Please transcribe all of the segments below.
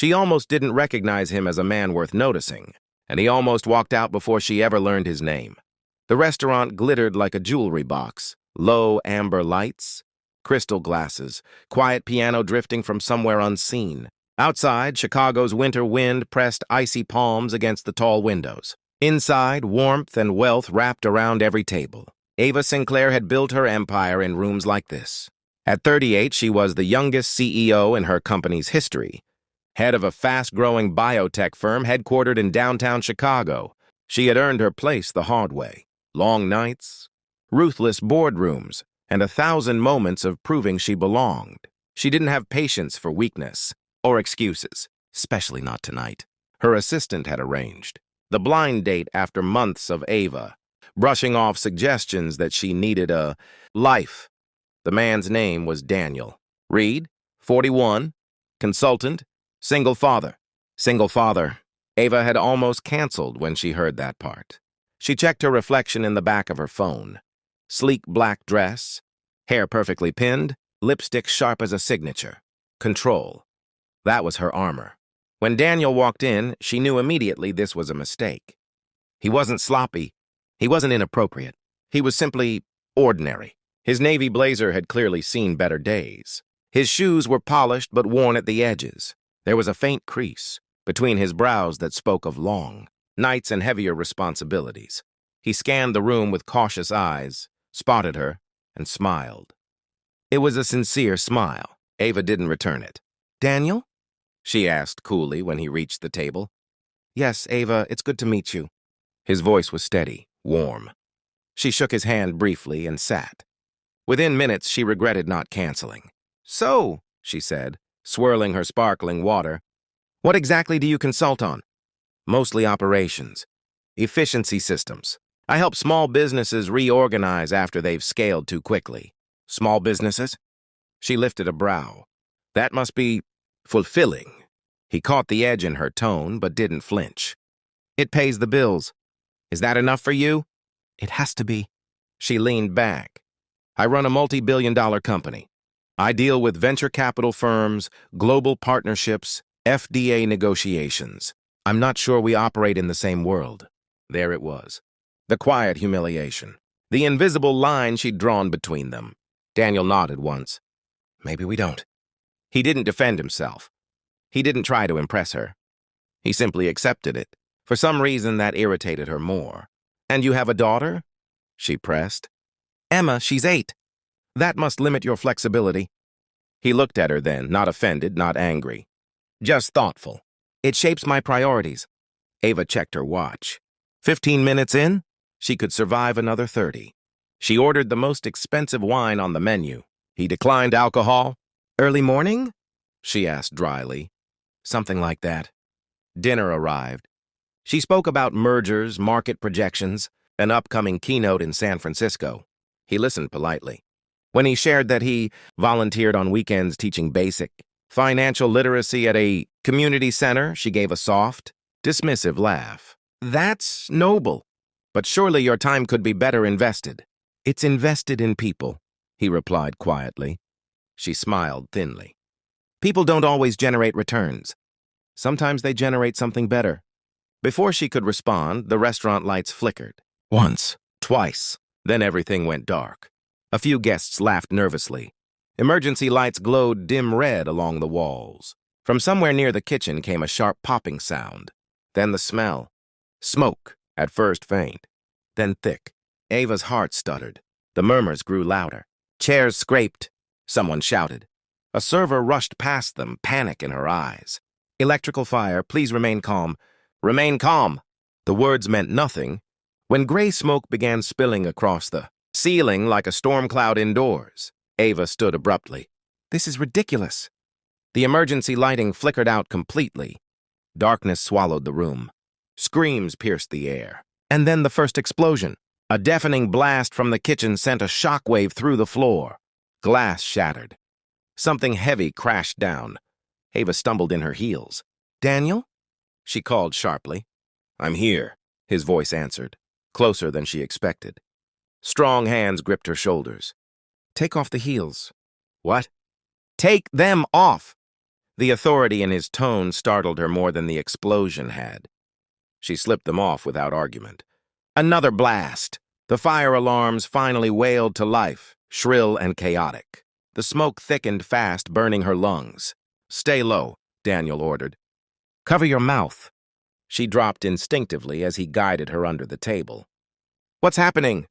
She almost didn't recognize him as a man worth noticing, and he almost walked out before she ever learned his name. The restaurant glittered like a jewelry box, low amber lights, crystal glasses, quiet piano drifting from somewhere unseen. Outside, Chicago's winter wind pressed icy palms against the tall windows. Inside, warmth and wealth wrapped around every table. Ava Sinclair had built her empire in rooms like this. At 38, she was the youngest CEO in her company's history, head of a fast-growing biotech firm headquartered in downtown Chicago. She had earned her place the hard way. Long nights, ruthless boardrooms, and 1,000 moments of proving she belonged. She didn't have patience for weakness or excuses, especially not tonight. Her assistant had arranged the blind date after months of Ava, brushing off suggestions that she needed a life. The man's name was Daniel. Reed, 41, consultant, single father. Single father. Ava had almost canceled when she heard that part. She checked her reflection in the back of her phone. Sleek black dress, hair perfectly pinned, lipstick sharp as a signature. Control. That was her armor. When Daniel walked in, she knew immediately this was a mistake. He wasn't sloppy. He wasn't inappropriate. He was simply ordinary. His navy blazer had clearly seen better days. His shoes were polished but worn at the edges. There was a faint crease between his brows that spoke of long nights and heavier responsibilities. He scanned the room with cautious eyes, spotted her, and smiled. It was a sincere smile. Ava didn't return it. "Daniel?" she asked coolly when he reached the table. "Yes, Ava, it's good to meet you." His voice was steady, warm. She shook his hand briefly and sat. Within minutes, she regretted not canceling. "So," she said, swirling her sparkling water, "what exactly do you consult on?" "Mostly operations. Efficiency systems. I help small businesses reorganize after they've scaled too quickly." "Small businesses?" She lifted a brow. "That must be fulfilling." He caught the edge in her tone, but didn't flinch. "It pays the bills. Is that enough for you?" "It has to be." She leaned back. "I run a multi-billion-dollar company. I deal with venture capital firms, global partnerships, FDA negotiations. I'm not sure we operate in the same world." There it was. The quiet humiliation. The invisible line she'd drawn between them. Daniel nodded once. "Maybe we don't." He didn't defend himself. He didn't try to impress her. He simply accepted it. For some reason, that irritated her more. "And you have a daughter?" she pressed. "Emma, she's 8. That must limit your flexibility." He looked at her then, not offended, not angry. Just thoughtful. "It shapes my priorities." Ava checked her watch. 15 minutes in, she could survive another 30. She ordered the most expensive wine on the menu. He declined alcohol. "Early morning?" she asked dryly. "Something like that." Dinner arrived. She spoke about mergers, market projections, an upcoming keynote in San Francisco. He listened politely. When he shared that he volunteered on weekends teaching basic financial literacy at a community center, she gave a soft, dismissive laugh. "That's noble, but surely your time could be better invested." "It's invested in people," he replied quietly. She smiled thinly. "People don't always generate returns. Sometimes they generate something better." Before she could respond, the restaurant lights flickered. Once, twice, then everything went dark. A few guests laughed nervously. Emergency lights glowed dim red along the walls. From somewhere near the kitchen came a sharp popping sound. Then the smell. Smoke, at first faint, then thick. Ava's heart stuttered. The murmurs grew louder. Chairs scraped. Someone shouted. A server rushed past them, panic in her eyes. "Electrical fire, please remain calm." "Remain calm." The words meant nothing when gray smoke began spilling across the ceiling like a storm cloud indoors. Ava stood abruptly. "This is ridiculous." The emergency lighting flickered out completely. Darkness swallowed the room. Screams pierced the air. And then the first explosion. A deafening blast from the kitchen sent a shockwave through the floor. Glass shattered. Something heavy crashed down. Ava stumbled in her heels. "Daniel?" she called sharply. "I'm here," his voice answered, closer than she expected. Strong hands gripped her shoulders. "Take off the heels." "What?" "Take them off!" The authority in his tone startled her more than the explosion had. She slipped them off without argument. Another blast. The fire alarms finally wailed to life, shrill and chaotic. The smoke thickened fast, burning her lungs. "Stay low," Daniel ordered. "Cover your mouth." She dropped instinctively as he guided her under the table. "What's happening?"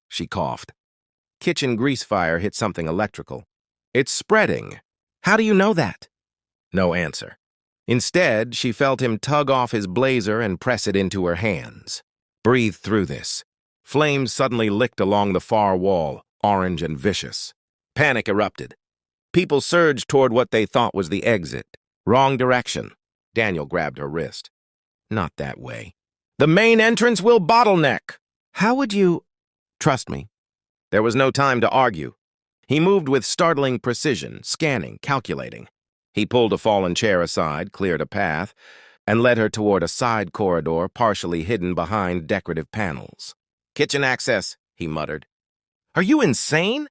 She coughed. Kitchen grease fire hit something electrical. "It's spreading." "How do you know that?" No answer. Instead, she felt him tug off his blazer and press it into her hands. "Breathe through this." Flames suddenly licked along the far wall, orange and vicious. Panic erupted. People surged toward what they thought was the exit. Wrong direction. Daniel grabbed her wrist. "Not that way. The main entrance will bottleneck." "How would you—" "Trust me." There was no time to argue. He moved with startling precision, scanning, calculating. He pulled a fallen chair aside, cleared a path, and led her toward a side corridor partially hidden behind decorative panels. "Kitchen access," he muttered. "Are you insane?"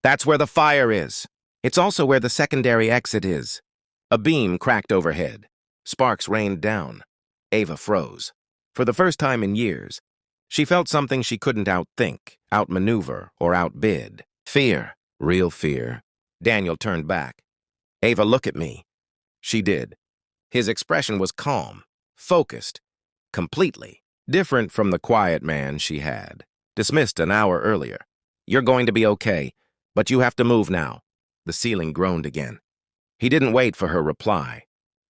"That's where the fire is. It's also where the secondary exit is." A beam cracked overhead. Sparks rained down. Ava froze. For the first time in years, she felt something she couldn't outthink, outmaneuver, or outbid. Fear. Real fear. Daniel turned back. "Ava, look at me." She did. His expression was calm, focused, completely different from the quiet man she had dismissed an hour earlier. "You're going to be okay, but you have to move now." The ceiling groaned again. He didn't wait for her reply.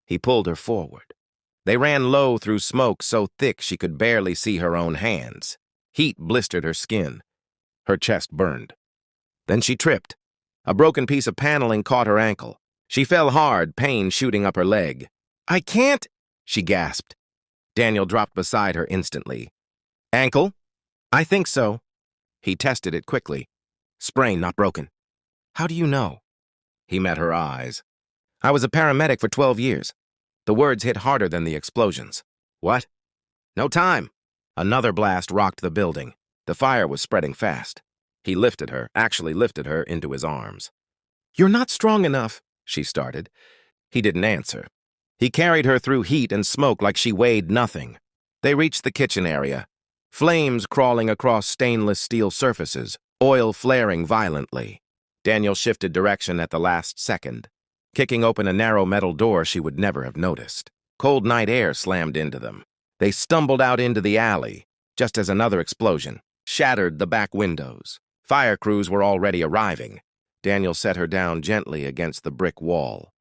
He pulled her forward. They ran low through smoke so thick she could barely see her own hands. Heat blistered her skin. Her chest burned. Then she tripped. A broken piece of paneling caught her ankle. She fell hard, pain shooting up her leg. "I can't," she gasped. Daniel dropped beside her instantly. "Ankle?" "I think so." He tested it quickly. "Sprain, not broken." "How do you know?" He met her eyes. "I was a paramedic for 12 years. The words hit harder than the explosions. "What?" "No time." Another blast rocked the building. The fire was spreading fast. He actually lifted her into his arms. "You're not strong enough," she started. He didn't answer. He carried her through heat and smoke like she weighed nothing. They reached the kitchen area. Flames crawling across stainless steel surfaces, oil flaring violently. Daniel shifted direction at the last second, kicking open a narrow metal door she would never have noticed. Cold night air slammed into them. They stumbled out into the alley, just as another explosion shattered the back windows. Fire crews were already arriving. Daniel set her down gently against the brick wall.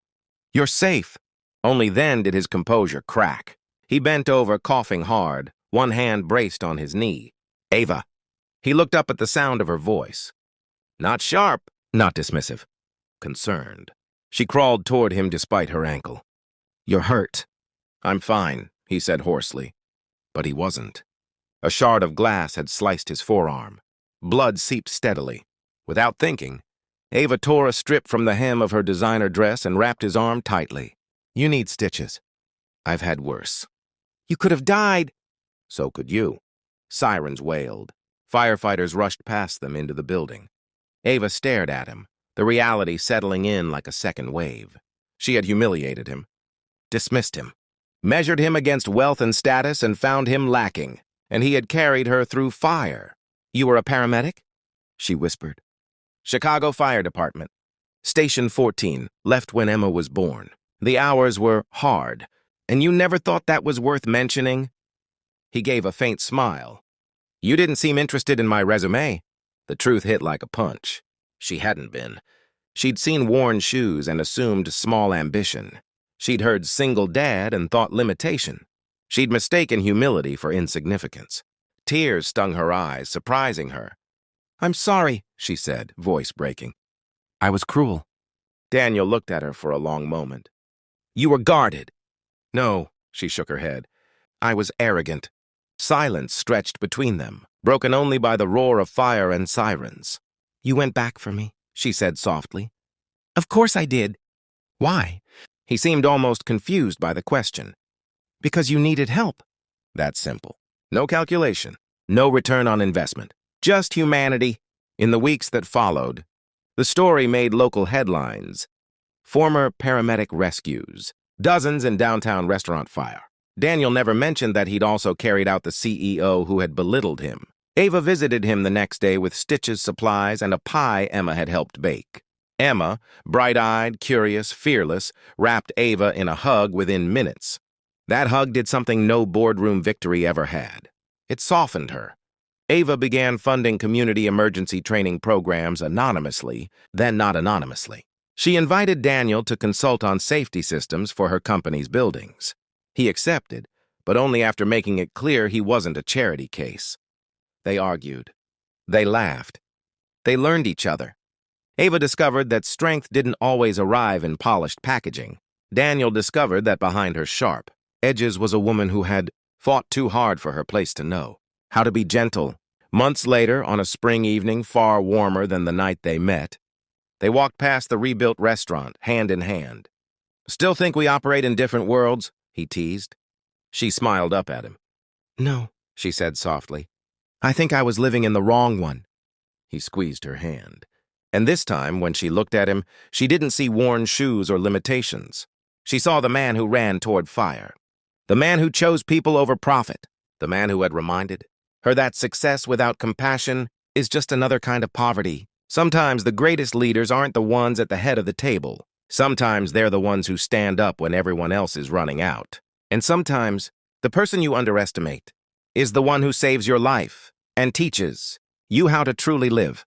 "You're safe." Only then did his composure crack. He bent over, coughing hard, one hand braced on his knee. "Ava." He looked up at the sound of her voice. Not sharp, not dismissive. Concerned. She crawled toward him despite her ankle. "You're hurt." "I'm fine," he said hoarsely. But he wasn't. A shard of glass had sliced his forearm. Blood seeped steadily. Without thinking, Ava tore a strip from the hem of her designer dress and wrapped his arm tightly. "You need stitches." "I've had worse." "You could have died." "So could you." Sirens wailed. Firefighters rushed past them into the building. Ava stared at him, the reality settling in like a second wave. She had humiliated him, dismissed him, measured him against wealth and status and found him lacking, and he had carried her through fire. "You were a paramedic?" she whispered. "Chicago Fire Department. Station 14, left when Emma was born. The hours were hard, and you never thought that was worth mentioning?" He gave a faint smile. "You didn't seem interested in my resume." The truth hit like a punch. She hadn't been. She'd seen worn shoes and assumed small ambition. She'd heard single dad and thought limitation. She'd mistaken humility for insignificance. Tears stung her eyes, surprising her. "I'm sorry," she said, voice breaking. "I was cruel." Daniel looked at her for a long moment. "You were guarded." "No," she shook her head. "I was arrogant." Silence stretched between them, broken only by the roar of fire and sirens. "You went back for me," she said softly. "Of course I did." "Why?" He seemed almost confused by the question. "Because you needed help." That simple. No calculation, no return on investment. Just humanity. In the weeks that followed, the story made local headlines. Former paramedic rescues. Dozens in downtown restaurant fire. Daniel never mentioned that he'd also carried out the CEO who had belittled him. Ava visited him the next day with stitches, supplies, and a pie Emma had helped bake. Emma, bright-eyed, curious, fearless, wrapped Ava in a hug within minutes. That hug did something no boardroom victory ever had. It softened her. Ava began funding community emergency training programs anonymously, then not anonymously. She invited Daniel to consult on safety systems for her company's buildings. He accepted, but only after making it clear he wasn't a charity case. They argued. They laughed. They learned each other. Ava discovered that strength didn't always arrive in polished packaging. Daniel discovered that behind her sharp edges was a woman who had fought too hard for her place to know how to be gentle. Months later, on a spring evening far warmer than the night they met, they walked past the rebuilt restaurant, hand in hand. "Still think we operate in different worlds?" he teased. She smiled up at him. "No," she said softly. "I think I was living in the wrong one." He squeezed her hand. And this time, when she looked at him, she didn't see worn shoes or limitations. She saw the man who ran toward fire. The man who chose people over profit. The man who had reminded her that success without compassion is just another kind of poverty. Sometimes the greatest leaders aren't the ones at the head of the table. Sometimes they're the ones who stand up when everyone else is running out. And sometimes the person you underestimate is the one who saves your life and teaches you how to truly live.